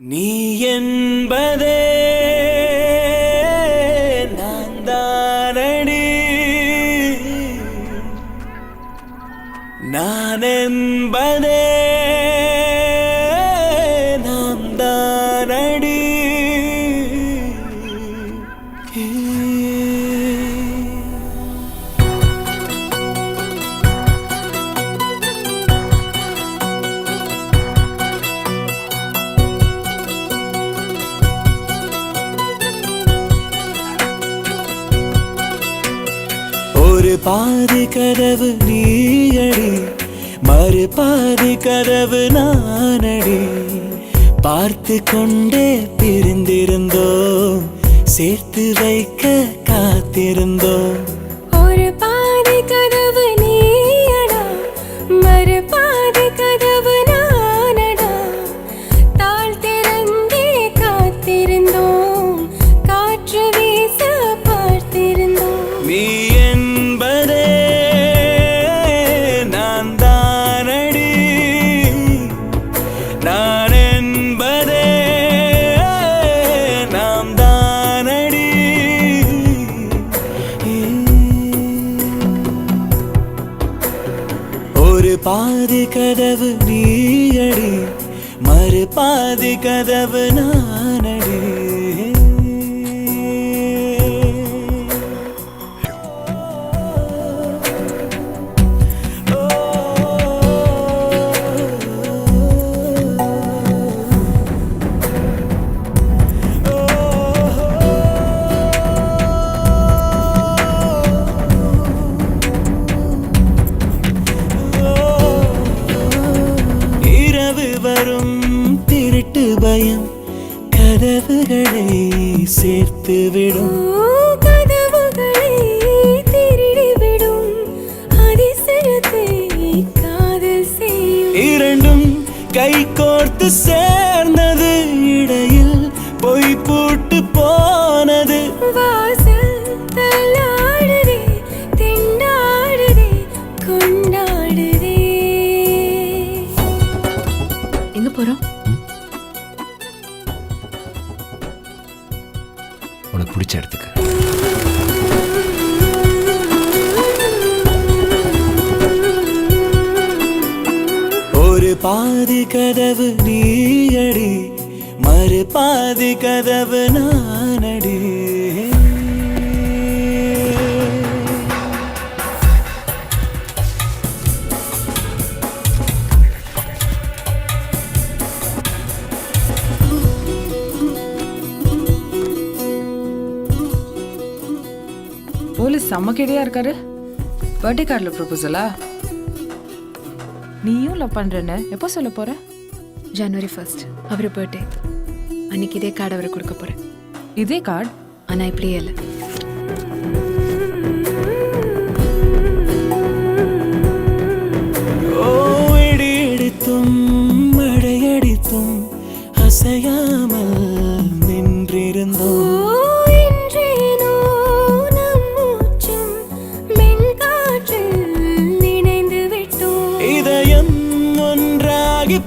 நீ என்பதே நான் தானடி, நான் என்பதே நாம் தானடி. ஒரு பாதி கதவு நீயடி, மறு பாதி கதவு நானடி. பார்த்து கொண்டே பிரிந்திருந்தோம், சேர்த்து வைக்க காத்திருந்தோம். ஒரு பாதி கதவு நீயடா, மறு பாதி கதவு நானடா. தாழ் திறந்தே காத்திருந்தோம், காற்று வீச பார்த்திருந்தோம். நீ என்பதே நான் தானடி, நான் என்பதே நாம் தானடி. ஒரு பாதி கதவு நீயடி, மறு பாதி கதவு நானடி. வரும் திருட்டு பயம் கதவுகளை சேர்த்துவிடும், கதவுகளை திருடிவிடும். அதிசயத்தை காதல் செய்யும். இரண்டும் கை கோர்த்து சேர்ந்தது, இடையில் பொய் பூட்டு போனது. வாசல் தள்ளாடுதே, திண்டாடுதே, கொண்டாடுதே. எங்க போறோம்? உனக்கு பிடிச்ச இடத்துக்கு. ஒரு பாதி கதவு நீயடி, மறு பாதி கதவு நானடி. போலீஸ் செம்ம கேடியா இருக்காரு. பர்த்டே கார்டில் ப்ரொபோசலா? நீயும் லவ் பண்றேன்னு எப்போ சொல்ல போற? ஜனவரி 1 அவர் பர்த்டே அன்னைக்கு இதே கார்டு அவருக்கு கொடுக்க போறேன். இதே கார்டு? ஆனால் இப்படியே இல்லை. இடி இடித்தும் மழையடித்தும் அசையாமல் நின்றிருந்தோம்.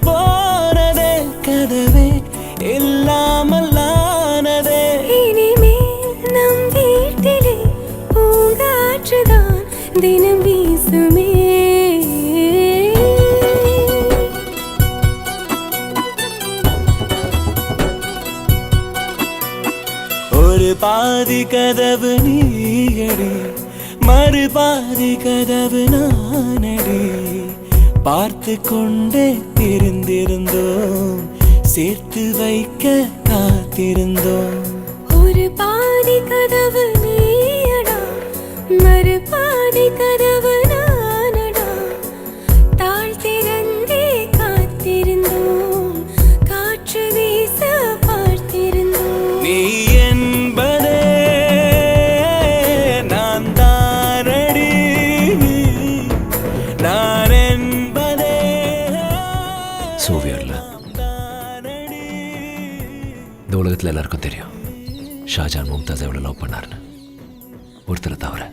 போனதே கதவே இல்லாமல் ஆனதே. இனிமேல் நம் வீட்டிலே பூங்காற்றுதான் தினம் வீசுமே. ஒரு பாதி கதவு நீயடி, மறு பாதி கதவு நானடி. பார்த்து கொண்டே பிரிந்திருந்தோம், சேர்த்து வைக்க காத்திருந்தோம். ஒரு பாதி கதவு நீயடா, மறு பாதி கதவு நானடா. தாழ் திறந்தே காத்திருந்தோம், காற்று வீச பார்த்திருந்தோம். நீ என்பதே நான் தானடி, நான் என்பதே சோவியர்ல இந்த உலகத்தில் எல்லாருக்கும் தெரியும் ஷாஜான் மும்தாஸ் எவ்வளோ லவ் பண்ணாருன்னு, ஒருத்தரை தவிர.